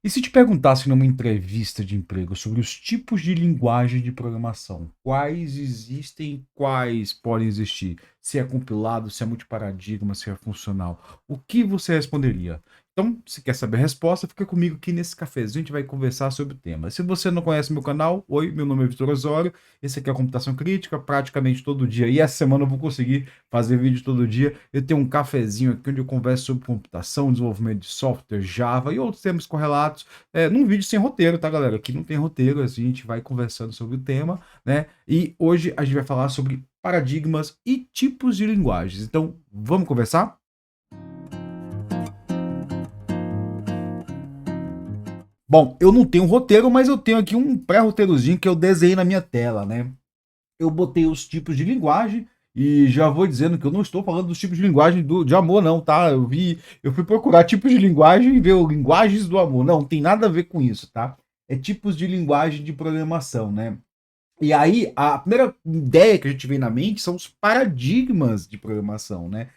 E se te perguntasse numa entrevista de emprego sobre os tipos de linguagem de programação, quais existem, quais podem existir? Se é compilado, se é multiparadigma, se é funcional, o que você responderia? Então, se quer saber a resposta, fica comigo aqui nesse cafezinho, a gente vai conversar sobre o tema. Se você não conhece meu canal, oi, meu nome é Vitor Osório, esse aqui é a Computação Crítica, praticamente todo dia, e essa semana eu vou conseguir fazer vídeo todo dia. Eu tenho um cafezinho aqui onde eu converso sobre computação, desenvolvimento de software, Java e outros temas correlatos, num vídeo sem roteiro, tá, galera? Aqui não tem roteiro, a gente vai conversando sobre o tema, né? E hoje a gente vai falar sobre paradigmas e tipos de linguagens. Então, vamos conversar? Bom, eu não tenho roteiro, mas eu tenho aqui um pré-roteirozinho que eu desenhei na minha tela, né? Eu botei os tipos de linguagem e já vou dizendo que eu não estou falando dos tipos de linguagem de amor, não, tá? Eu fui procurar tipos de linguagem e ver linguagens do amor. Não, não tem nada a ver com isso, tá? É tipos de linguagem de programação, né? E aí, a primeira ideia que a gente vem na mente são os paradigmas de programação, né?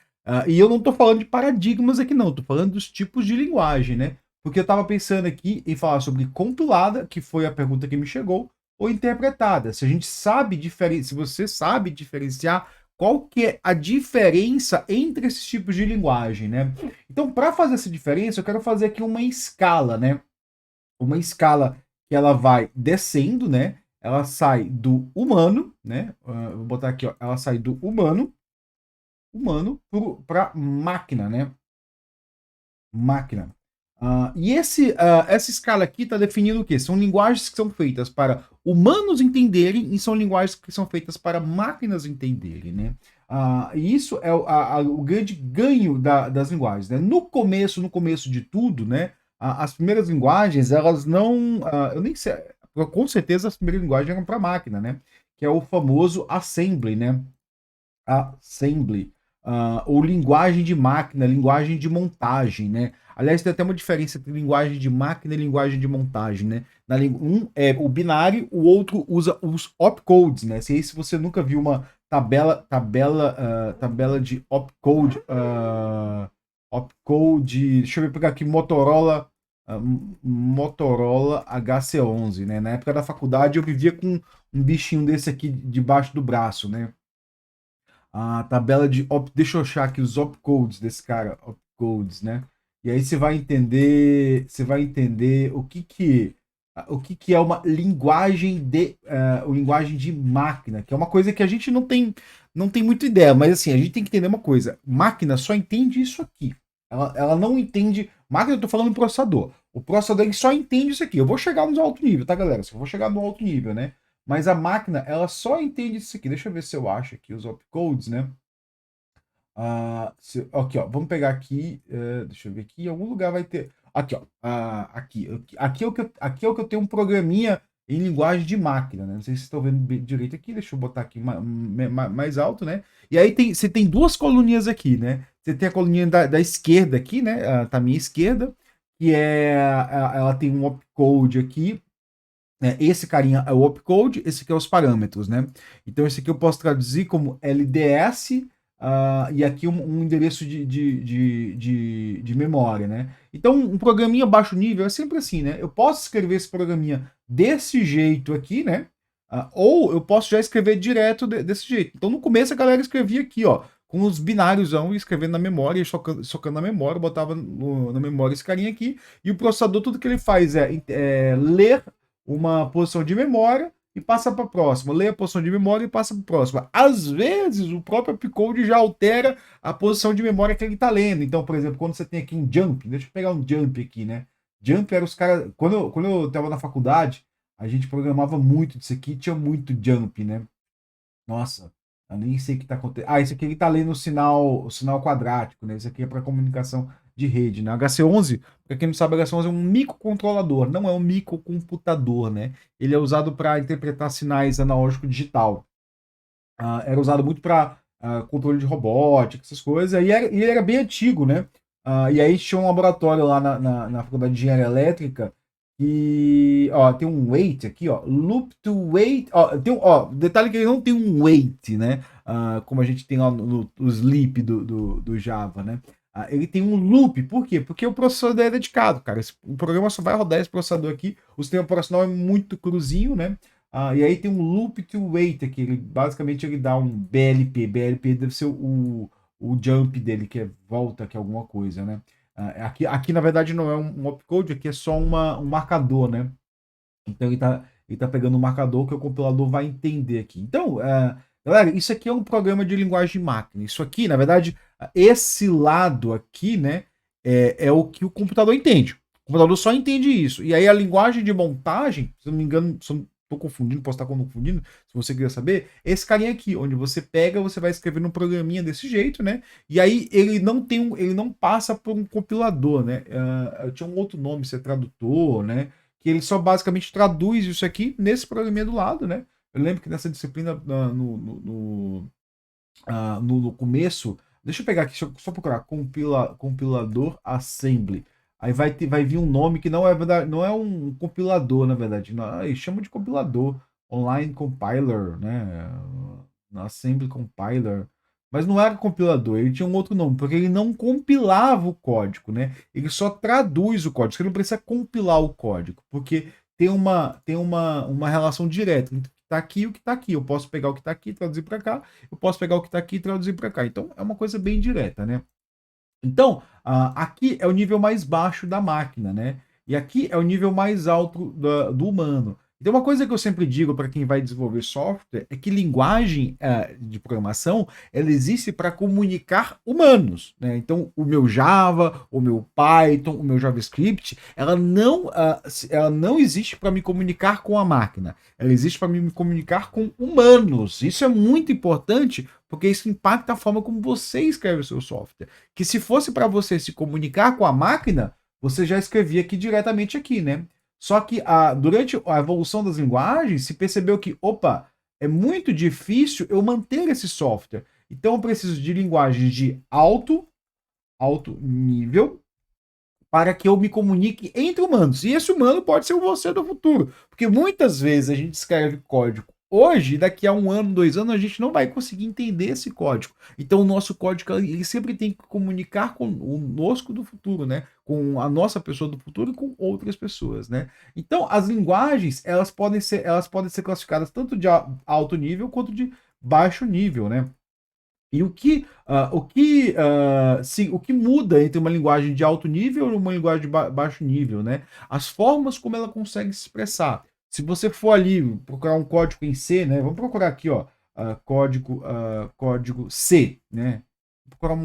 E eu não estou falando de paradigmas aqui, não, estou falando dos tipos de linguagem, né? Porque eu estava pensando aqui em falar sobre compilada, que foi a pergunta que me chegou, ou interpretada. Se a gente sabe diferenciar, se você sabe diferenciar qual que é a diferença entre esses tipos de linguagem, né? Então, para fazer essa diferença, eu quero fazer aqui uma escala, né? Uma escala que ela vai descendo, né? Ela sai do humano, né? Vou botar aqui, ó. Ela sai do humano para máquina, né? Máquina. Essa escala aqui está definindo o quê? São linguagens que são feitas para humanos entenderem e são linguagens que são feitas para máquinas entenderem, né? E isso é o grande ganho das linguagens, né? No começo de tudo, né? As primeiras linguagens, elas não, eu nem sei, com certeza as primeiras linguagens eram para máquina, né? Que é o famoso assembly, né? Assembly, ou linguagem de máquina, linguagem de montagem, né? Aliás, tem até uma diferença entre linguagem de máquina e linguagem de montagem, né? Um é o binário, o outro usa os opcodes, né? Se você nunca viu uma tabela de opcode, opcode, deixa eu pegar aqui, Motorola HC11, né? Na época da faculdade eu vivia com um bichinho desse aqui debaixo do braço, né? A tabela de deixa eu achar aqui os opcodes desse cara, opcodes, né? E aí você vai entender o que que é uma linguagem de máquina, que é uma coisa que a gente não tem muita ideia, mas assim, a gente tem que entender uma coisa, máquina só entende isso aqui. Ela não entende, máquina eu tô falando processador. O processador ele só entende isso aqui. Eu vou chegar no alto nível, tá, galera? Eu vou chegar no alto nível, né? Mas a máquina, ela só entende isso aqui. Deixa eu ver se eu acho aqui os opcodes, né? Aqui, ó. Vamos pegar aqui. Deixa eu ver aqui. Em algum lugar vai ter. Aqui, ó. Aqui é o que eu tenho um programinha em linguagem de máquina, né? Não sei se vocês estão vendo direito aqui. Deixa eu botar aqui mais alto, né? E aí você tem duas coluninhas aqui, né? Você tem a coluninha da esquerda aqui, né? Tá à minha esquerda. Que ela tem um opcode aqui, né? Esse carinha é o opcode, esse aqui é os parâmetros, né? Então esse aqui eu posso traduzir como LDS, e aqui um endereço de memória, né? Então um programinha baixo nível é sempre assim, né? Eu posso escrever esse programinha desse jeito aqui, né? Ou eu posso já escrever direto desse jeito. Então no começo a galera escrevia aqui, ó, com os binários, escrevendo na memória, socando na memória, botava na memória esse carinha aqui, e o processador tudo que ele faz é ler uma posição de memória e passa para a próxima. Lê a posição de memória e passa para a próxima. Às vezes, o próprio Upcode já altera a posição de memória que ele está lendo. Então, por exemplo, quando você tem aqui um jump, deixa eu pegar um jump aqui, né? Jump era os caras. Quando eu estava na faculdade, a gente programava muito disso aqui, tinha muito jump, né? Nossa, eu nem sei o que está acontecendo. Esse aqui ele está lendo o sinal quadrático, né? Esse aqui é para comunicação de rede, né? HC11, para quem não sabe, HC11 é um microcontrolador, não é um microcomputador, né? Ele é usado para interpretar sinais analógico digital. Era usado muito para controle de robótica, essas coisas, e ele era bem antigo, né? E aí tinha um laboratório lá na Faculdade de Engenharia Elétrica e, ó, tem um wait aqui, ó, loop to wait, ó, detalhe que ele não tem um wait, né? Como a gente tem lá no sleep do Java, né? ele tem um loop. Por quê? Porque o processador é dedicado, cara. O programa só vai rodar esse processador aqui. O sistema operacional é muito cruzinho, né? E aí tem um loop to wait aqui. Ele, basicamente ele dá um BLP. BLP deve ser o jump dele, que é volta, que é alguma coisa, né? Aqui na verdade não é um opcode, aqui é só um marcador, né? Então ele tá pegando um marcador que o compilador vai entender aqui. Então, galera, isso aqui é um programa de linguagem de máquina. Isso aqui, na verdade, esse lado aqui, né, é o que o computador entende. O computador só entende isso. E aí a linguagem de montagem, se eu não me engano, se eu não tô confundindo, posso estar confundindo, se você quiser saber, esse carinha aqui, onde você pega, você vai escrever num programinha desse jeito, né? E aí ele não passa por um compilador, né? Tinha um outro nome, ser tradutor, né? Que ele só basicamente traduz isso aqui nesse programinha do lado, né? Eu lembro que nessa disciplina, no começo, deixa eu pegar aqui, só procurar, compilador assembly. Aí vai vir um nome que não é verdade, não é um compilador, na verdade. Não, eles chamam de compilador, online compiler, né? Assembly compiler. Mas não era compilador, ele tinha um outro nome, porque ele não compilava o código, né? Ele só traduz o código, você não precisa compilar o código, porque tem uma relação direta entre o que está aqui e o que está aqui. Eu posso pegar o que está aqui e traduzir para cá, eu posso pegar o que está aqui e traduzir para cá. Então é uma coisa bem direta, né? Então, aqui é o nível mais baixo da máquina, né? E aqui é o nível mais alto do humano. Então, uma coisa que eu sempre digo para quem vai desenvolver software é que linguagem de programação ela existe para comunicar humanos, né? Então, o meu Java, o meu Python, o meu JavaScript, ela não existe para me comunicar com a máquina. Ela existe para me comunicar com humanos. Isso é muito importante porque isso impacta a forma como você escreve o seu software. Que se fosse para você se comunicar com a máquina, você já escrevia aqui diretamente aqui, né? Só que durante a evolução das linguagens, se percebeu que, opa, é muito difícil eu manter esse software. Então eu preciso de linguagens de alto nível para que eu me comunique entre humanos. E esse humano pode ser o você do futuro. Porque muitas vezes a gente escreve código hoje, daqui a 1 ano, 2 anos, a gente não vai conseguir entender esse código. Então o nosso código ele sempre tem que comunicar conosco do futuro, né? Com a nossa pessoa do futuro e com outras pessoas, né? Então as linguagens elas podem ser classificadas tanto de alto nível quanto de baixo nível, né? E o que muda entre uma linguagem de alto nível e uma linguagem de baixo nível, né? As formas como ela consegue se expressar. Se você for ali procurar um código em C, né? Vamos procurar aqui, ó, código C, né? Vou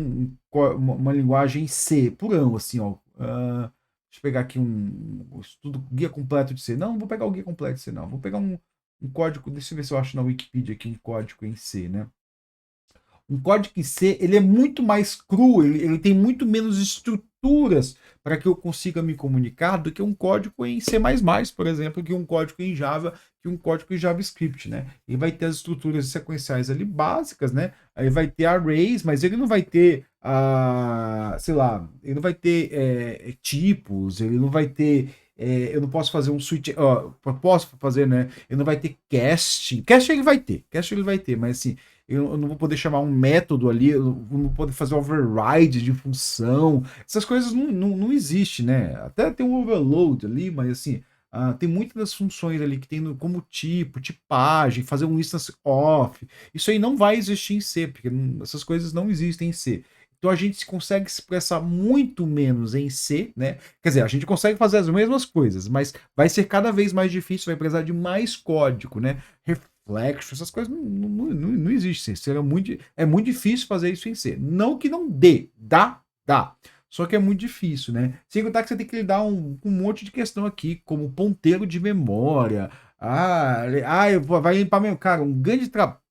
procurar uma linguagem C, purão, assim, ó. Deixa eu pegar aqui um estudo, guia completo de C. Não vou pegar o guia completo de C, não. Vou pegar um código, deixa eu ver se eu acho na Wikipedia aqui um código em C, né? Um código em C ele é muito mais cru, ele tem muito menos estruturas para que eu consiga me comunicar do que um código em C++, por exemplo, que um código em Java, que um código em JavaScript, né? Ele vai ter as estruturas sequenciais ali básicas, né? Aí vai ter arrays, mas ele não vai ter, sei lá, ele não vai ter tipos, ele não vai ter eu não posso fazer um switch, posso fazer, né? Ele não vai ter casting. Casting ele vai ter, mas assim, eu não vou poder chamar um método ali, eu não vou poder fazer override de função. Essas coisas não existem, né? Até tem um overload ali, mas assim, tem muitas das funções ali que tem como tipo, tipagem, fazer um instance off. Isso aí não vai existir em C, porque essas coisas não existem em C. Então a gente consegue se expressar muito menos em C, né? Quer dizer, a gente consegue fazer as mesmas coisas, mas vai ser cada vez mais difícil, vai precisar de mais código, né? Reflection, essas coisas não existem. É muito difícil fazer isso em C. Não que não dê, dá. Só que é muito difícil, né? Sem contar que você tem que lidar um monte de questão aqui, como ponteiro de memória. Vai limpar meu. Cara, um grande trabalho.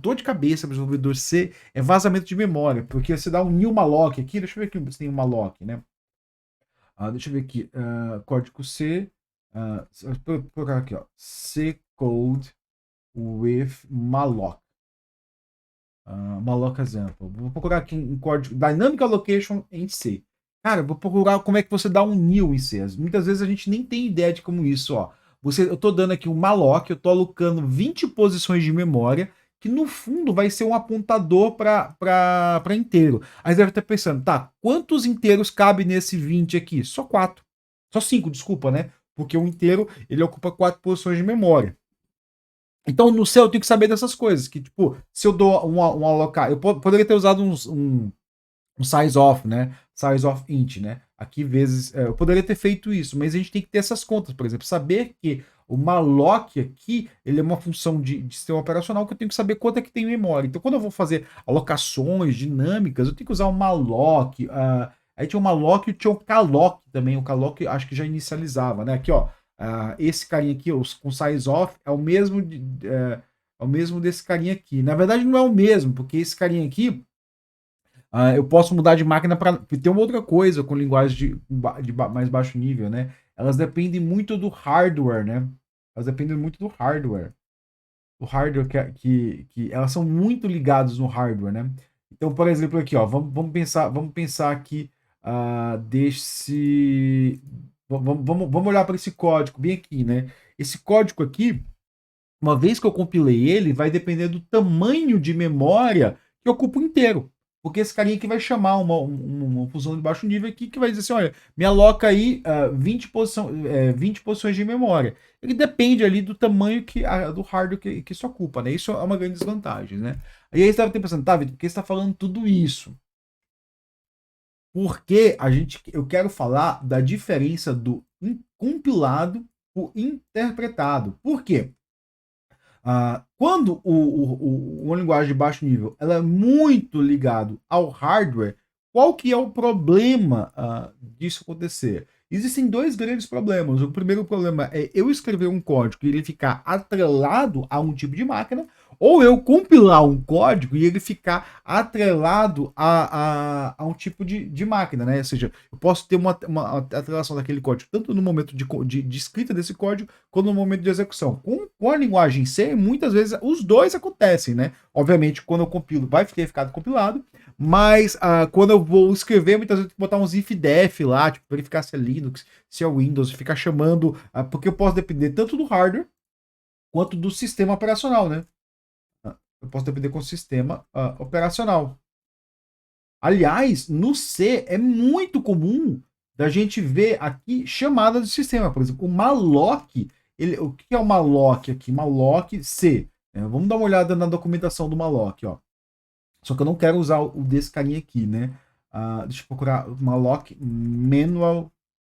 Dor de cabeça para o desenvolvedor C é vazamento de memória, porque você dá um new malloc aqui, deixa eu ver aqui se tem um malloc, né? Deixa eu ver aqui, código C, vou colocar aqui, ó, C code with malloc. Malloc example. Vou procurar aqui um código dynamic allocation em C. Cara, vou procurar como é que você dá um new em C. Muitas vezes a gente nem tem ideia de como isso, ó. Eu tô dando aqui um malloc, eu tô alocando 20 posições de memória que no fundo vai ser um apontador para inteiro. Aí você deve estar pensando, tá, quantos inteiros cabe nesse 20 aqui? Só 4. Só 5, desculpa, né? Porque o inteiro, ele ocupa 4 posições de memória. Então, no céu, eu tenho que saber dessas coisas. Que, tipo, se eu dou um alocar. Eu poderia ter usado um size off, né? Size off int, né? Aqui vezes. Eu poderia ter feito isso, mas a gente tem que ter essas contas, por exemplo. Saber que o malloc aqui, ele é uma função de sistema operacional que eu tenho que saber quanto é que tem memória. Então, quando eu vou fazer alocações dinâmicas, eu tenho que usar o malloc. Aí tinha o malloc e tinha o calloc também. O calloc acho que já inicializava, né? Aqui, ó. Esse carinha aqui, com size off, é o mesmo é o mesmo desse carinha aqui. Na verdade, não é o mesmo, porque esse carinha aqui, eu posso mudar de máquina para. Tem uma outra coisa com linguagem de mais baixo nível, né? Elas dependem muito do hardware, né? Elas dependem muito do hardware. O hardware que elas são muito ligadas no hardware, né? Então, por exemplo, aqui, ó, vamos pensar aqui desse. Vamos olhar para esse código bem aqui, né? Esse código aqui, uma vez que eu compilei ele, vai depender do tamanho de memória que ocupa o inteiro. Porque esse carinha aqui vai chamar uma função de baixo nível aqui que vai dizer assim, olha, me aloca aí 20 posições de memória. Ele depende ali do tamanho do hardware que isso ocupa, né? Isso é uma grande desvantagem, né? E aí você estava pensando, tá, Vitor, por que você está falando tudo isso? Porque eu quero falar da diferença do compilado para interpretado. Por quê? Quando uma linguagem de baixo nível ela é muito ligado ao hardware, qual que é o problema disso acontecer? Existem dois grandes problemas. O primeiro problema é eu escrever um código e ele ficar atrelado a um tipo de máquina, ou eu compilar um código e ele ficar atrelado a um tipo de máquina, né? Ou seja, eu posso ter uma atrelação daquele código tanto no momento de escrita desse código quanto no momento de execução. Com a linguagem C, muitas vezes os dois acontecem, né? Obviamente, quando eu compilo, vai ter ficado compilado, mas quando eu vou escrever, muitas vezes eu tenho que botar uns if-def lá, tipo, verificar se é Linux, se é Windows, ficar chamando, porque eu posso depender tanto do hardware quanto do sistema operacional, né? Eu posso depender com o sistema operacional. Aliás, no C é muito comum da gente ver aqui chamadas de sistema. Por exemplo, o malloc, o que é o malloc aqui? Malloc C. Vamos dar uma olhada na documentação do malloc, ó. Só que eu não quero usar o desse carinha aqui, né? Deixa eu procurar malloc manual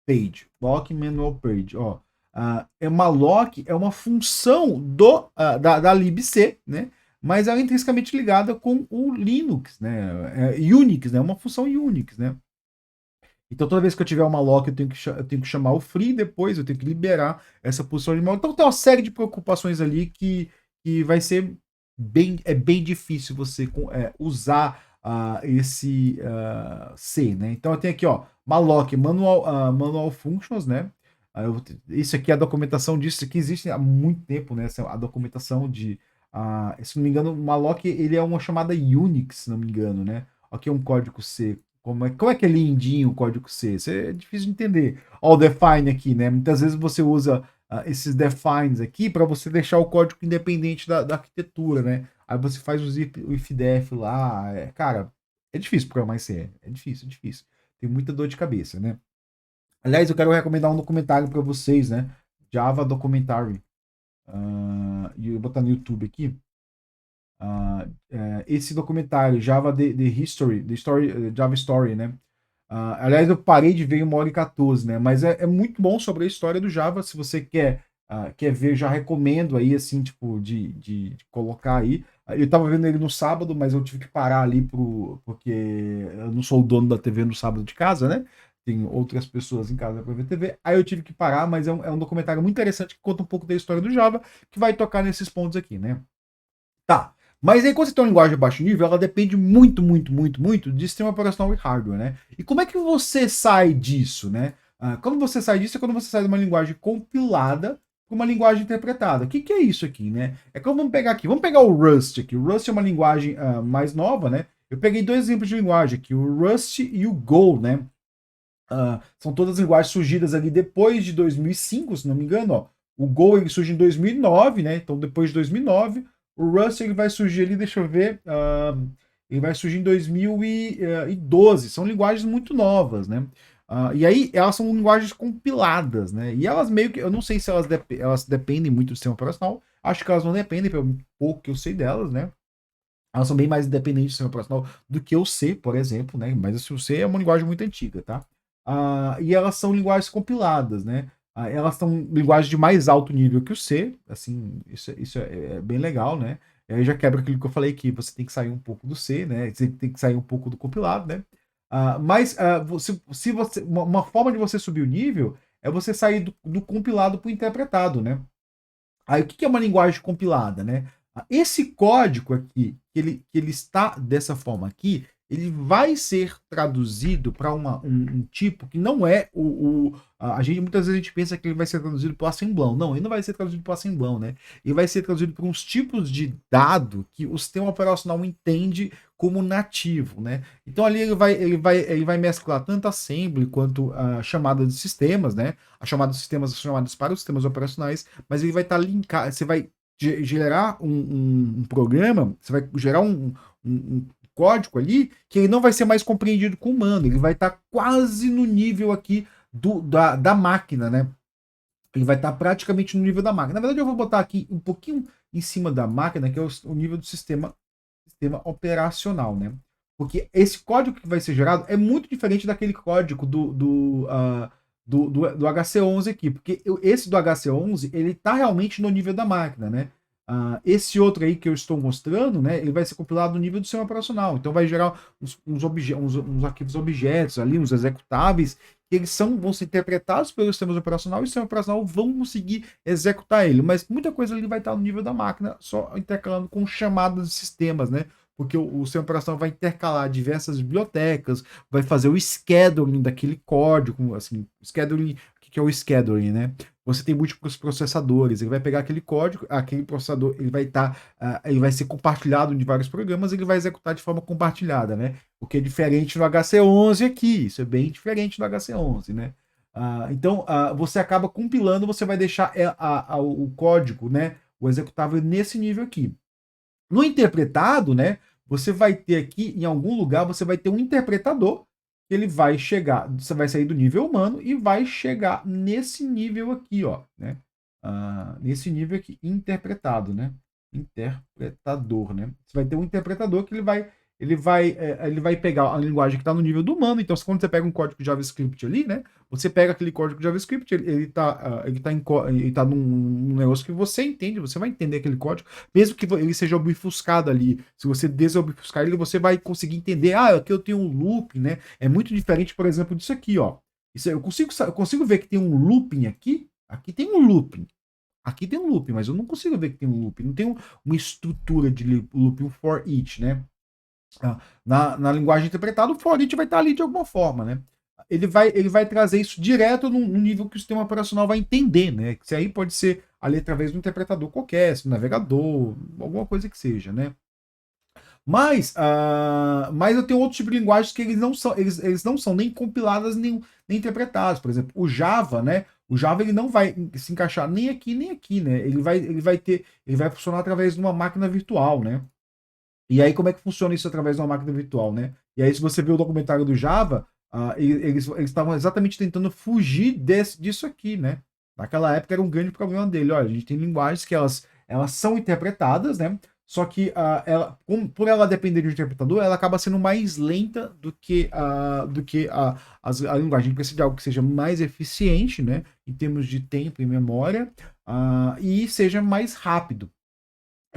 page. Malloc manual page, ó. Malloc é uma função da libc, né? Mas ela é intrinsecamente ligada com o Linux, né? Unix, né? Uma função Unix, né? Então, toda vez que eu tiver uma lock, eu tenho que chamar o free, depois eu tenho que liberar essa posição de memória. Então, tem uma série de preocupações ali que vai ser bem difícil você usar esse C, né? Então, eu tenho aqui, ó, malloc, manual functions, né? Isso aqui é a documentação disso, isso aqui existe há muito tempo, né? A documentação se não me engano, o malloc, ele é uma chamada Unix, se não me engano, né? Aqui é um código C. Como é que é lindinho o código C? Isso é difícil de entender. Ó, o define aqui, né? Muitas vezes você usa esses defines aqui para você deixar o código independente da arquitetura, né? Aí você faz o if-def lá. Cara, é difícil programar em C. É difícil, é difícil. Tem muita dor de cabeça, né? Aliás, eu quero recomendar um documentário para vocês, né? Java Documentary. E eu vou botar no YouTube aqui. Esse documentário Java The History, Java Story, né? Aliás, eu parei de ver em 1h14, né? Mas é muito bom sobre a história do Java. Se você quer ver, já recomendo aí, assim, tipo, de colocar aí. Eu tava vendo ele no sábado, mas eu tive que parar ali porque eu não sou o dono da TV no sábado de casa, né? Tem outras pessoas em casa para ver TV. Aí eu tive que parar, mas é um documentário muito interessante que conta um pouco da história do Java, que vai tocar nesses pontos aqui, né? Tá. Mas aí, quando você tem uma linguagem de baixo nível, ela depende muito de sistema operacional e hardware, né? E como é que você sai disso, né? Quando você sai disso, é quando você sai de uma linguagem compilada para uma linguagem interpretada. O que é isso aqui, né? Vamos pegar aqui. Vamos pegar o Rust aqui. O Rust é uma linguagem mais nova, né? Eu peguei dois exemplos de linguagem aqui, o Rust e o Go, né? São todas linguagens surgidas ali depois de 2005, se não me engano, ó. O Go ele surge em 2009, né? Então, depois de 2009, O Rust ele vai surgir ali, deixa eu ver, ele vai surgir em 2012. São linguagens muito novas, né? E aí elas são linguagens compiladas, né? E elas meio que, eu não sei se elas dependem muito do sistema operacional. Acho que elas não dependem, pelo pouco que eu sei delas, né? Elas são bem mais independentes do sistema operacional do que o C, por exemplo, né? Mas assim, o C é uma linguagem muito antiga, tá? E elas são linguagens compiladas, né? Elas são linguagens de mais alto nível que o C, assim, isso é bem legal, né? Aí já quebra aquilo que eu falei que você tem que sair um pouco do C, né? Você tem que sair um pouco do compilado, né? Mas se você, uma forma de você subir o nível é você sair do compilado para o interpretado, né? Aí o que é uma linguagem compilada, né? Esse código aqui, que ele está dessa forma aqui, ele vai ser traduzido para um tipo que não é a gente muitas vezes a gente pensa que ele vai ser traduzido para o assemblão. Não, ele não vai ser traduzido para o assemblão, né? Ele vai ser traduzido para uns tipos de dado que o sistema operacional entende como nativo, né? Então ali ele vai mesclar tanto assembly quanto a chamada de sistemas, né? A chamada de sistemas são chamadas para os sistemas operacionais, mas ele vai estar linkado, você vai gerar um programa, você vai gerar um código ali que ele não vai ser mais compreendido com o humano, ele vai estar quase no nível aqui da máquina, né? Ele vai estar praticamente no nível da máquina. Na verdade, eu vou botar aqui um pouquinho em cima da máquina, que é o nível do sistema operacional, né? Porque esse código que vai ser gerado é muito diferente daquele código do HC11 aqui, porque esse do HC11 ele está realmente no nível da máquina, né? Esse outro aí que eu estou mostrando, né, ele vai ser compilado no nível do sistema operacional. Então vai gerar uns arquivos objetos ali, uns executáveis, que eles vão ser interpretados pelo sistema operacional e o sistema operacional vão conseguir executar ele. Mas muita coisa ali vai estar no nível da máquina, só intercalando com chamadas de sistemas, né? Porque o sistema operacional vai intercalar diversas bibliotecas, vai fazer o scheduling daquele código, assim, scheduling, o que é o scheduling, né? Você tem múltiplos processadores, ele vai pegar aquele código, aquele processador, ele vai ser compartilhado de vários programas, ele vai executar de forma compartilhada, né? O que é diferente no HC11 aqui, isso é bem diferente no HC11, né? Então, você acaba compilando, você vai deixar o código, né? O executável nesse nível aqui. No interpretado, né? Você vai ter aqui, em algum lugar, você vai ter um interpretador que ele vai chegar, você vai sair do nível humano e vai chegar nesse nível aqui, ó, né? Nesse nível aqui, interpretado, né? Interpretador, né? Você vai ter um interpretador que ele vai pegar a linguagem que está no nível do humano. Então, quando você pega um código de JavaScript ali, né? Você pega aquele código de JavaScript, ele tá num negócio que você entende, você vai entender aquele código, mesmo que ele seja obfuscado ali. Se você desobfuscar ele, você vai conseguir entender, aqui eu tenho um loop, né? É muito diferente, por exemplo, disso aqui, ó. Eu consigo ver que tem um looping aqui. Aqui tem um looping. Aqui tem um looping, mas eu não consigo ver que tem um looping. Não tem uma estrutura de looping, um for each, né? Na linguagem interpretada, o for each vai estar ali de alguma forma, né? Ele vai trazer isso direto no nível que o sistema operacional vai entender, né? Que aí pode ser ali através do interpretador qualquer, do navegador, alguma coisa que seja, né? Mas eu tenho outros tipos de linguagens que eles não são nem compiladas nem interpretadas. Por exemplo, o Java, né? O Java ele não vai se encaixar nem aqui, né? Ele vai funcionar através de uma máquina virtual, né? E aí, como é que funciona isso através de uma máquina virtual, né? E aí, se você vê o documentário do Java, eles estavam exatamente tentando fugir disso aqui, né? Naquela época era um grande problema dele. Olha, a gente tem linguagens que elas são interpretadas, né? Só que por ela depender de um interpretador, ela acaba sendo mais lenta do que a linguagem. A gente precisa de algo que seja mais eficiente, né? Em termos de tempo e memória, e seja mais rápido.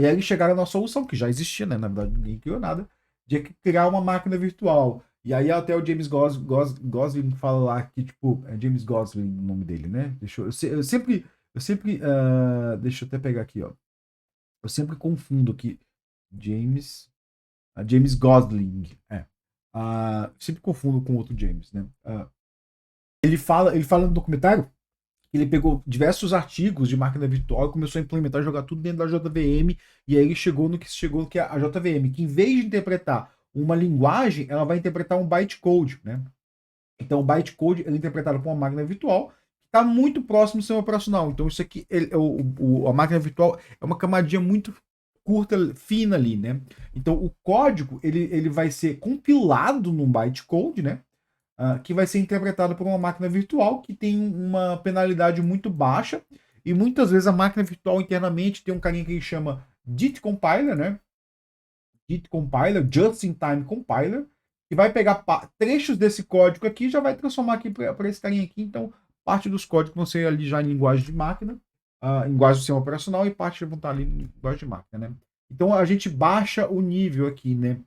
E aí eles chegaram na solução, que já existia, né? Na verdade, ninguém criou nada, de criar uma máquina virtual. E aí até o James Gosling fala lá que, tipo, é James Gosling o nome dele, né? Eu sempre, deixa eu até pegar aqui, ó. Eu sempre confundo aqui. James Gosling, sempre confundo com outro James, né? Ele fala no documentário, ele pegou diversos artigos de máquina virtual e começou a implementar, jogar tudo dentro da JVM, e aí ele chegou no que é a JVM, que em vez de interpretar uma linguagem, ela vai interpretar um bytecode, né? Então o bytecode é interpretado por uma máquina virtual que está muito próximo do sistema operacional. Então isso aqui, a máquina virtual é uma camadinha muito curta, fina ali, né? Então o código ele vai ser compilado num bytecode, né? Que vai ser interpretado por uma máquina virtual que tem uma penalidade muito baixa e muitas vezes a máquina virtual internamente tem um carinha que chama JIT Compiler, né? JIT Compiler, Just in Time Compiler, que vai pegar trechos desse código aqui e já vai transformar aqui para esse carinha aqui. Então, parte dos códigos vão ser ali já em linguagem de máquina, linguagem do sistema operacional, e parte vão estar ali em linguagem de máquina, né? Então, a gente baixa o nível aqui, né?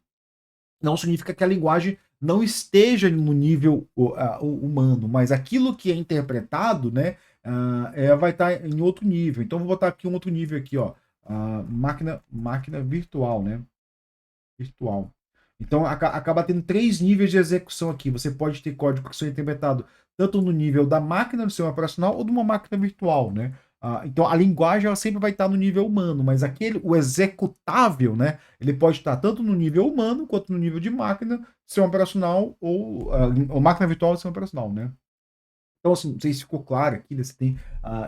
Não significa que a linguagem não esteja no nível humano, mas aquilo que é interpretado, né, vai estar em outro nível. Então, vou botar aqui um outro nível aqui, ó, máquina virtual, né? Virtual. Então acaba tendo 3 níveis de execução aqui. Você pode ter código que seja interpretado tanto no nível da máquina, do sistema operacional, ou de uma máquina virtual, né? Então a linguagem ela sempre vai estar no nível humano, mas o executável, né? Ele pode estar tanto no nível humano quanto no nível de máquina, sistema operacional ou máquina virtual ou sistema operacional, né? Então, assim, não sei se ficou claro aqui, né? Você tem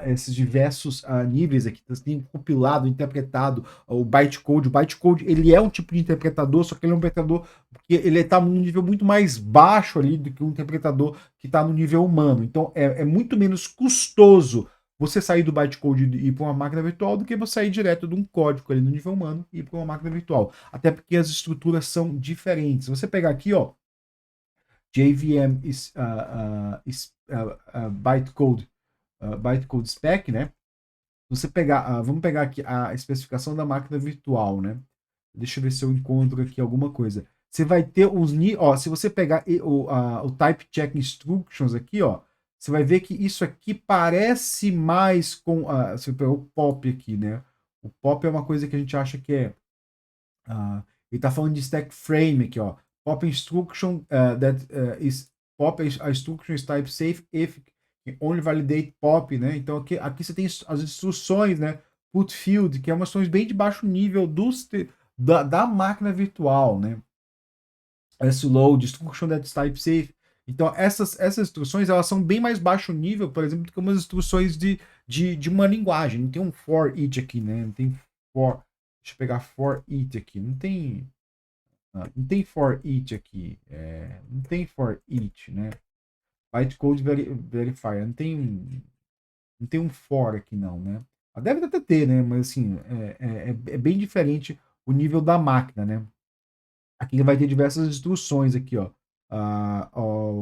esses diversos níveis aqui. Você tem compilado, interpretado o bytecode. O bytecode, ele é um tipo de interpretador, só que ele é um interpretador que ele está num nível muito mais baixo ali do que um interpretador que está no nível humano. Então, é muito menos custoso você sair do bytecode e ir para uma máquina virtual do que você sair direto de um código ali no nível humano e ir para uma máquina virtual. Até porque as estruturas são diferentes. Você pegar aqui, ó, JVM bytecode spec, né? Você pegar, vamos pegar aqui a especificação da máquina virtual, né? Deixa eu ver se eu encontro aqui alguma coisa. Você vai ter ó, se você pegar o type check instructions aqui, ó, você vai ver que isso aqui parece mais com, você pegou o POP aqui, né? O POP é uma coisa que a gente acha que é, ele está falando de stack frame aqui, ó. Pop instruction pop a instruction is type safe if only validate pop, né? Então aqui você tem as instruções, né? Put field, que é uma instruções bem de baixo nível da máquina virtual, né? Sload, instruction that's type safe. Então essas instruções elas são bem mais baixo nível, por exemplo, do que umas instruções de uma linguagem. Não tem um for each aqui, né? Não tem for. Deixa eu pegar for each aqui. Não tem for each aqui. Não tem for each, né? Bytecode verifier. Não tem um for aqui, não, né? Deve até ter, né? Mas assim, é bem diferente o nível da máquina, né? Aqui vai ter diversas instruções aqui, ó.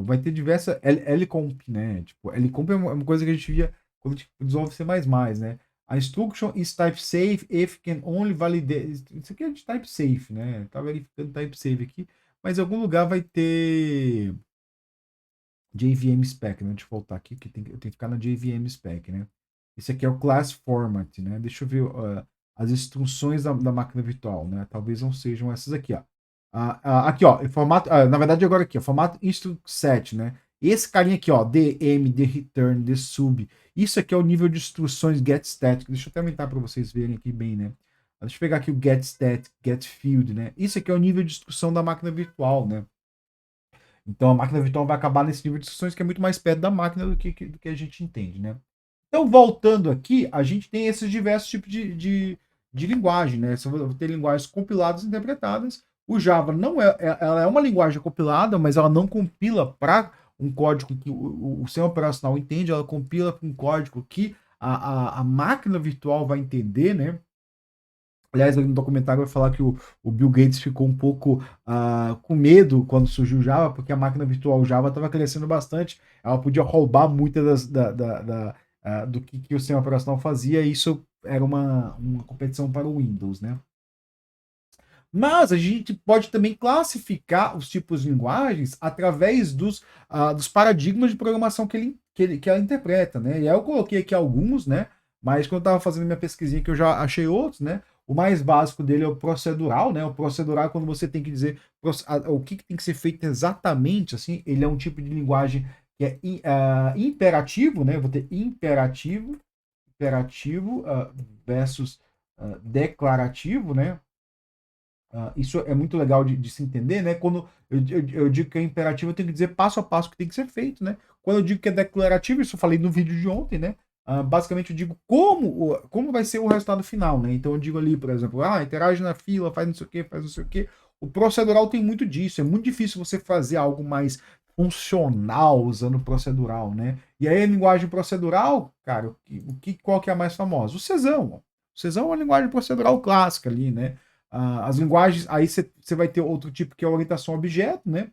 Vai ter diversas LComp, né? Tipo, LComp é uma coisa que a gente via quando a gente desenvolve C++, né? A instruction is type safe if can only validate. Isso aqui é de type safe, né? Tá verificando type safe aqui, mas em algum lugar vai ter JVM spec, né? Deixa eu voltar aqui, que eu tenho que ficar na JVM spec, né? Esse aqui é o class format, né? Deixa eu ver as instruções da máquina virtual, né? Talvez não sejam essas aqui, ó. Aqui, ó, formato, na verdade agora aqui, ó, formato instruct set, né? Esse carinha aqui, ó, DM, the return, the sub, isso aqui é o nível de instruções get static. Deixa eu até aumentar para vocês verem aqui bem, né? Deixa eu pegar aqui o get static, get field, né? Isso aqui é o nível de instrução da máquina virtual, né? Então a máquina virtual vai acabar nesse nível de instruções que é muito mais perto da máquina do que a gente entende, né? Então, voltando aqui, a gente tem esses diversos tipos de linguagem, né? Você vai ter linguagens compiladas e interpretadas. O Java não ela é uma linguagem compilada, mas ela não compila para um código que o sistema operacional entende, ela compila para um código que a máquina virtual vai entender, né? Aliás, no documentário vai falar que o Bill Gates ficou um pouco com medo quando surgiu o Java, porque a máquina virtual Java estava crescendo bastante, ela podia roubar muitas do que o sistema operacional fazia, e isso era uma competição para o Windows, né? Mas a gente pode também classificar os tipos de linguagens através dos paradigmas de programação que ela interpreta, né? E aí eu coloquei aqui alguns, né? Mas quando eu estava fazendo minha pesquisinha, que eu já achei outros, né? O mais básico dele é o procedural, né? O procedural é quando você tem que dizer o que tem que ser feito exatamente, assim. Ele é um tipo de linguagem que é imperativo, né? Eu vou ter imperativo versus declarativo, né? Isso é muito legal de se entender, né? Quando eu digo que é imperativo, eu tenho que dizer passo a passo o que tem que ser feito, né? Quando eu digo que é declarativo, isso eu falei no vídeo de ontem, né? basicamente eu digo como vai ser o resultado final, né? Então eu digo ali, por exemplo, interage na fila, faz não sei o que, faz não sei o que. O procedural tem muito disso, é muito difícil você fazer algo mais funcional usando procedural, né? E aí a linguagem procedural, cara, qual que é a mais famosa? O Cezão. O Cezão é uma linguagem procedural clássica ali, né? As linguagens, aí você vai ter outro tipo que é a orientação a objeto, né?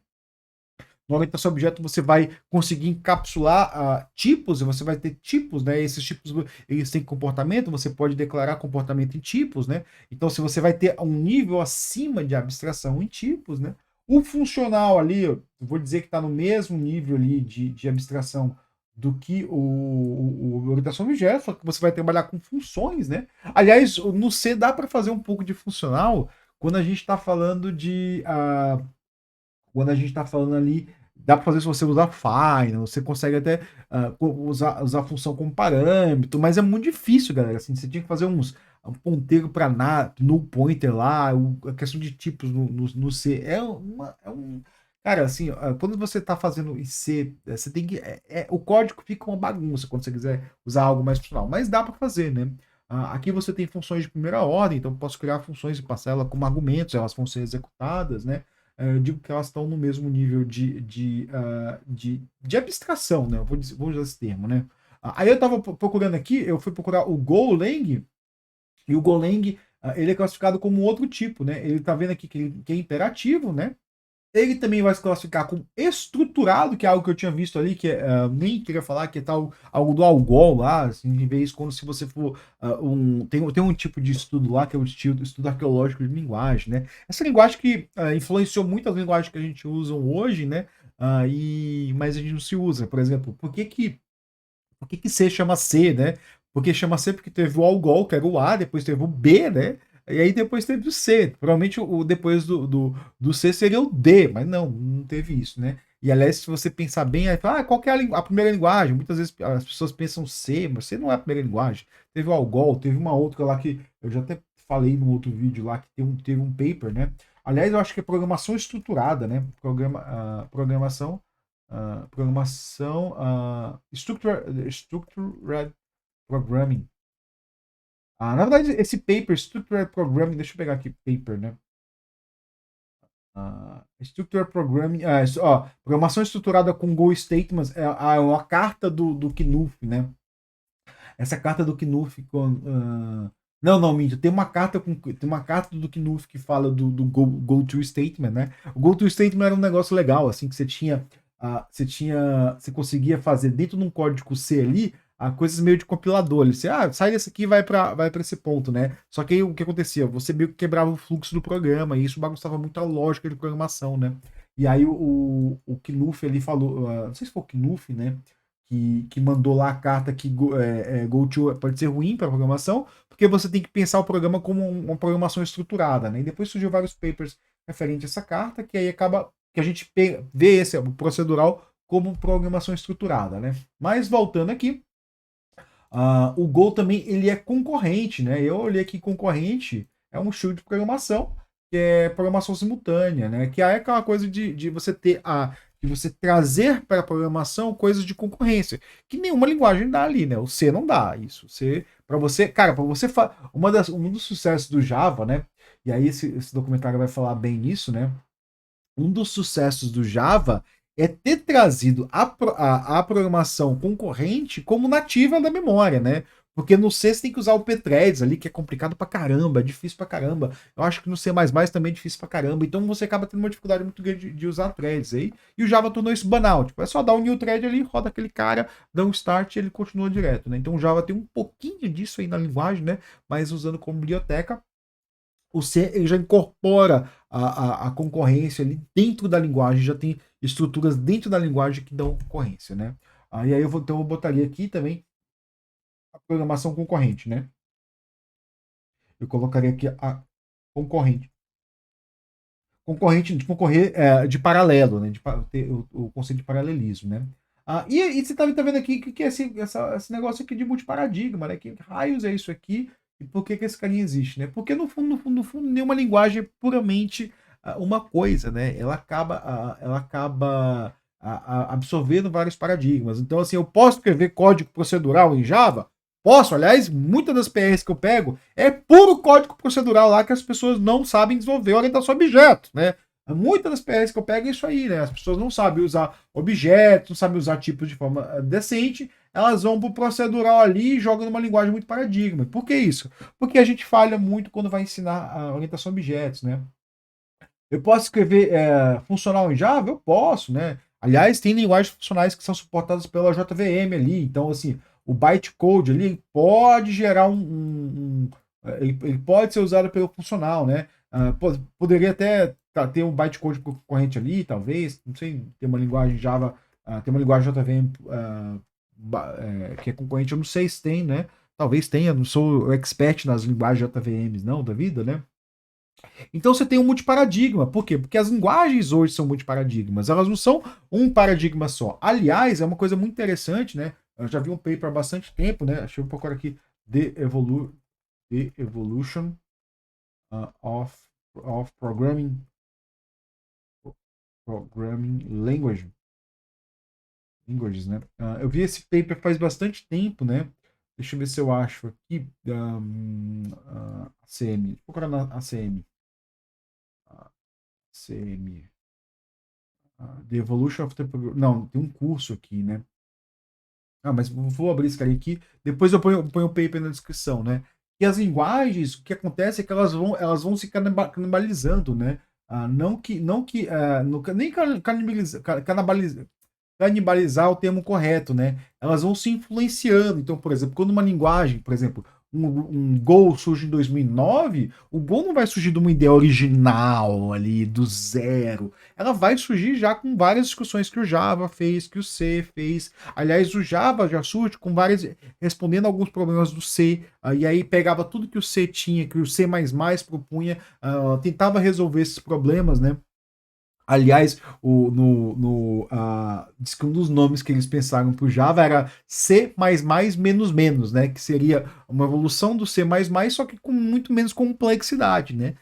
Na orientação a objeto você vai conseguir encapsular tipos, e você vai ter tipos, né? Esses tipos eles têm comportamento, você pode declarar comportamento em tipos, né? Então, se você vai ter um nível acima de abstração em tipos, né? O funcional ali, eu vou dizer que está no mesmo nível ali de abstração do que o orientação a objeto, só que você vai trabalhar com funções, né? Aliás, no C dá para fazer um pouco de funcional quando a gente está falando quando a gente está falando ali, dá para fazer se você usar final, você consegue até usar a função como parâmetro, mas é muito difícil, galera. Assim, você tinha que fazer um ponteiro para nada, null pointer lá, a questão de tipos no C. Cara, assim, quando você está fazendo em C, você tem que. O código fica uma bagunça quando você quiser usar algo mais funcional, mas dá para fazer, né? Aqui você tem funções de primeira ordem, então eu posso criar funções e passar ela como argumentos, elas vão ser executadas, né? Eu digo que elas estão no mesmo nível de abstração, né? Vou usar esse termo, né? Aí eu estava procurando aqui, eu fui procurar o Golang, e o Golang, ele é classificado como outro tipo, né? Ele está vendo aqui que é imperativo, né? Ele também vai se classificar como estruturado, que é algo que eu tinha visto ali, que nem queria falar, que é tal, algo do Algol lá, assim, de vez quando se você for tem um tipo de estudo lá, que é o estudo arqueológico de linguagem, né? Essa linguagem que influenciou muito as linguagens que a gente usa hoje, né? Mas a gente não se usa. Por exemplo, por que C chama C, né? Porque chama C porque teve o Algol, que era o A, depois teve o B, né? E aí depois teve o C. Provavelmente depois do C seria o D, mas não teve isso, né? E aliás, se você pensar bem, aí fala, qual que é a primeira linguagem? Muitas vezes as pessoas pensam C, mas C não é a primeira linguagem. Teve o Algol, teve uma outra lá que eu já até falei no outro vídeo lá, que teve um paper, né? Aliás, eu acho que é programação estruturada, né? Programação Structured Programming. Na verdade, esse paper, Structured Programming, deixa eu pegar aqui, paper, né? Structured Programming, programação estruturada com Go Statements, é a carta do Knuth, né? Essa carta do Knuth não, minto. Tem uma carta do Knuth que fala do go-to statement, né? O go-to statement era um negócio legal, assim, que você conseguia fazer dentro de um código C ali, coisas meio de compilador. Você, sai desse aqui e vai para esse ponto, né? Só que aí o que acontecia? Você meio que quebrava o fluxo do programa, e isso bagunçava muito a lógica de programação, né? E aí o Knuth ali falou, não sei se foi o Knuth, né? Que mandou lá a carta que GoTo pode ser ruim para programação, porque você tem que pensar o programa como uma programação estruturada, né? E depois surgiu vários papers referentes a essa carta, que aí acaba que a gente vê esse procedural como programação estruturada, né? Mas voltando aqui, o Go também ele é concorrente, né? Eu olhei aqui concorrente é um estilo de programação que é programação simultânea, né? Que é aquela coisa de você ter de você trazer para a programação coisas de concorrência, que nenhuma linguagem dá ali, né? O C não dá isso. C, para você, cara, para você um dos sucessos do Java, né? E aí esse documentário vai falar bem nisso, né? Um dos sucessos do Java é ter trazido a programação concorrente como nativa da memória, né? Porque no C você tem que usar o pthreads ali, que é complicado pra caramba, é difícil pra caramba. Eu acho que no C++ também é difícil pra caramba. Então você acaba tendo uma dificuldade muito grande de usar threads aí. E o Java tornou isso banal. Tipo, é só dar um new thread ali, roda aquele cara, dá um start e ele continua direto, né? Então o Java tem um pouquinho disso aí na linguagem, né? Mas usando como biblioteca. O C ele já incorpora a concorrência ali dentro da linguagem, já tem estruturas dentro da linguagem que dão concorrência, né? E aí então eu botaria aqui também a programação concorrente, né? Eu colocaria aqui a concorrente. Concorrente de concorrer de paralelo, né? Ter o conceito de paralelismo, né? E você tá vendo aqui que é esse negócio aqui de multiparadigma, né? Que raios é isso aqui e por que esse carinha existe, né? Porque no fundo, nenhuma linguagem é puramente uma coisa, né? Ela acaba absorvendo vários paradigmas. Então, assim, eu posso escrever código procedural em Java? Posso, aliás, muitas das PRs que eu pego é puro código procedural lá que as pessoas não sabem desenvolver orientação a objetos, né? Muitas das PRs que eu pego é isso aí, né? As pessoas não sabem usar objetos, não sabem usar tipos de forma decente, elas vão pro procedural ali e jogam numa linguagem muito paradigma. Por que isso? Porque a gente falha muito quando vai ensinar a orientação a objetos, né? Eu posso escrever funcional em Java? Eu posso, né? Aliás, tem linguagens funcionais que são suportadas pela JVM ali. Então, assim, o bytecode ali pode gerar ele pode ser usado pelo funcional, né? Poderia até ter um bytecode concorrente ali, talvez. Não sei, tem uma linguagem Java, tem uma linguagem JVM que é concorrente. Eu não sei se tem, né? Talvez tenha. Não sou expert nas linguagens JVMs, não, da vida, né? Então você tem um multiparadigma. Por quê? Porque as linguagens hoje são multiparadigmas. Elas não são um paradigma só. Aliás, é uma coisa muito interessante, né? Eu já vi um paper há bastante tempo, né? Deixa eu procurar aqui. The Evolution of Programming Languages, né? Eu vi esse paper faz bastante tempo, né? Deixa eu ver se eu acho aqui. ACM. Vou procurar na ACM. CM. The Evolution of the Program. Não, tem um curso aqui, né? Mas vou abrir esse cara aqui. Depois eu ponho o paper na descrição, né? E as linguagens, o que acontece é que elas vão se canibalizando, né? Nem canibalizar o termo correto, né? Elas vão se influenciando. Então, por exemplo, quando uma linguagem, por exemplo, um Go surge em 2009, o Go não vai surgir de uma ideia original ali, do zero. Ela vai surgir já com várias discussões que o Java fez, que o C fez. Aliás, o Java já surge com várias, respondendo a alguns problemas do C, e aí pegava tudo que o C tinha, que o C++ propunha, tentava resolver esses problemas, né? Aliás, diz que um dos nomes que eles pensaram para o Java era C++ menos menos, né? Que seria uma evolução do C++, só que com muito menos complexidade, né?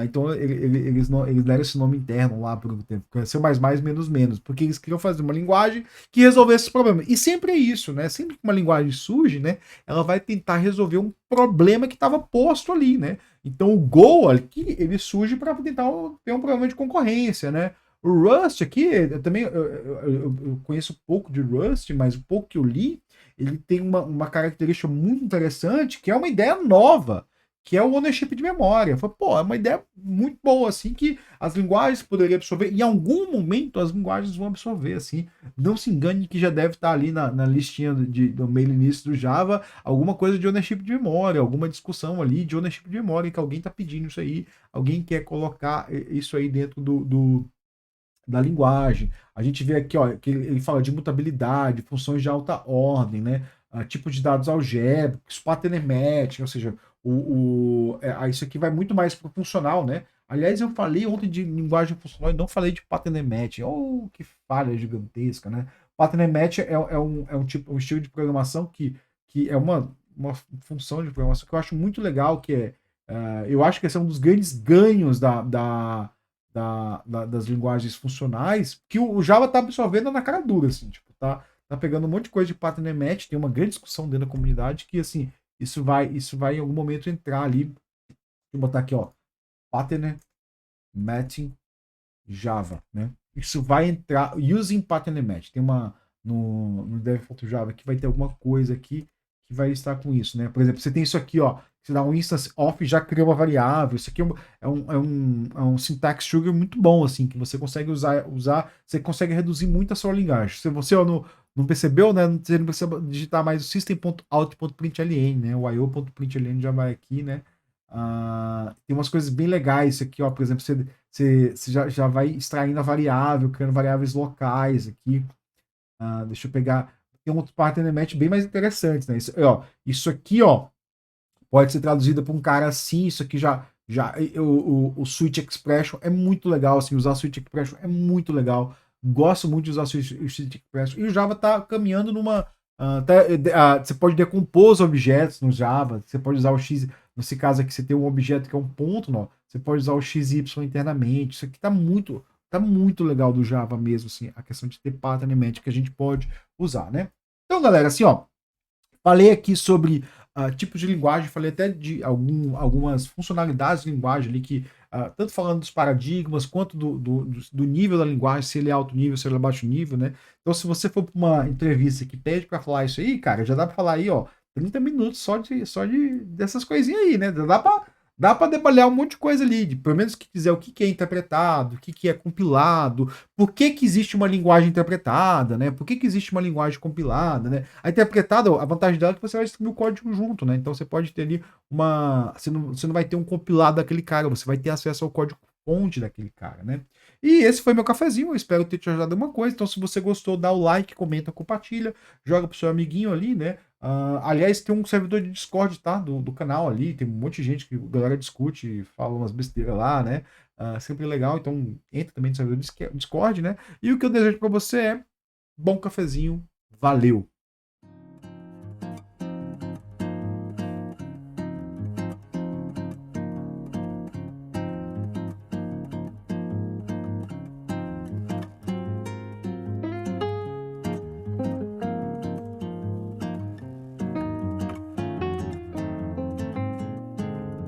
Então eles deram esse nome interno lá por um tempo, C++ menos menos, porque eles queriam fazer uma linguagem que resolvesse esse problema. E sempre é isso, né? Sempre que uma linguagem surge, né? Ela vai tentar resolver um problema que estava posto ali, né? Então o Go aqui, ele surge para tentar ter um problema de concorrência, né? O Rust aqui, eu também eu conheço pouco de Rust, mas o pouco que eu li, ele tem uma característica muito interessante, que é uma ideia nova, que é o ownership de memória. Pô, é uma ideia muito boa, assim, que as linguagens poderiam absorver, em algum momento as linguagens vão absorver, assim. Não se engane que já deve estar ali na listinha do mailing list do Java, alguma coisa de ownership de memória, alguma discussão ali de ownership de memória, que alguém está pedindo isso aí, alguém quer colocar isso aí dentro da linguagem. A gente vê aqui, ó, que ele fala de mutabilidade, funções de alta ordem, né? Tipo de dados algébricos, pattern matching, ou seja, isso aqui vai muito mais para o funcional, né? Aliás, eu falei ontem de linguagem funcional e não falei de pattern matching. Oh, que falha gigantesca, né? Pattern matching um estilo de programação que é uma função de programação que eu acho muito legal, eu acho que esse é um dos grandes ganhos das linguagens funcionais, que o Java tá absorvendo na cara dura, assim, tipo, tá pegando um monte de coisa de pattern match, tem uma grande discussão dentro da comunidade que, assim, isso vai em algum momento entrar ali. Deixa eu botar aqui, ó, pattern matching Java, né? Isso vai entrar using pattern match. Tem uma no dev.java que vai ter alguma coisa aqui que vai estar com isso, né? Por exemplo, você tem isso aqui, ó, você dá um instance off e já cria uma variável. Isso aqui é um syntax sugar muito bom, assim, que você consegue usar, você consegue reduzir muito a sua linguagem. Se você não percebeu, né? Você não precisa digitar mais o system.out.println, né? O io.println já vai aqui, né? Tem umas coisas bem legais isso aqui, ó. Por exemplo, você já vai extraindo a variável, criando variáveis locais aqui. Deixa eu pegar. Tem um outro pattern match bem mais interessante, né? Isso aqui, ó, pode ser traduzido para um cara assim. Isso aqui o Switch Expression é muito legal, assim, usar Switch Expression é muito legal. Gosto muito de usar Switch Expression. E o Java está caminhando numa. Você pode decompor os objetos no Java. Você pode usar o X. Nesse caso aqui, você tem um objeto que é um ponto, não. Você pode usar o XY internamente. Isso aqui está muito, tá muito legal do Java mesmo, assim, a questão de ter pattern match que a gente pode usar, né? Então, galera, assim, ó, falei aqui sobre tipos de linguagem, falei até de algumas funcionalidades de linguagem ali que, tanto falando dos paradigmas, quanto do nível da linguagem, se ele é alto nível, se ele é baixo nível, né? Então, se você for para uma entrevista que pede para falar isso aí, cara, já dá para falar aí, ó, 30 minutos só de dessas coisinhas aí, né? Dá para debalhar um monte de coisa ali, pelo menos que quiser o que, que é interpretado, o que, que é compilado, por que, que existe uma linguagem interpretada, né? Por que, que existe uma linguagem compilada, né? A interpretada, a vantagem dela é que você vai escrever o código junto, né? Então você pode ter ali uma. Você não vai ter um compilado daquele cara, você vai ter acesso ao código fonte daquele cara, né? E esse foi meu cafezinho, eu espero ter te ajudado em alguma coisa. Então, se você gostou, dá o like, comenta, compartilha, joga pro seu amiguinho ali, né? Aliás, tem um servidor de Discord, tá? Do canal ali, tem um monte de gente que a galera discute, fala umas besteiras lá, né? Sempre legal, então entra também no servidor do Discord, né? E o que eu desejo para você é bom cafezinho, valeu!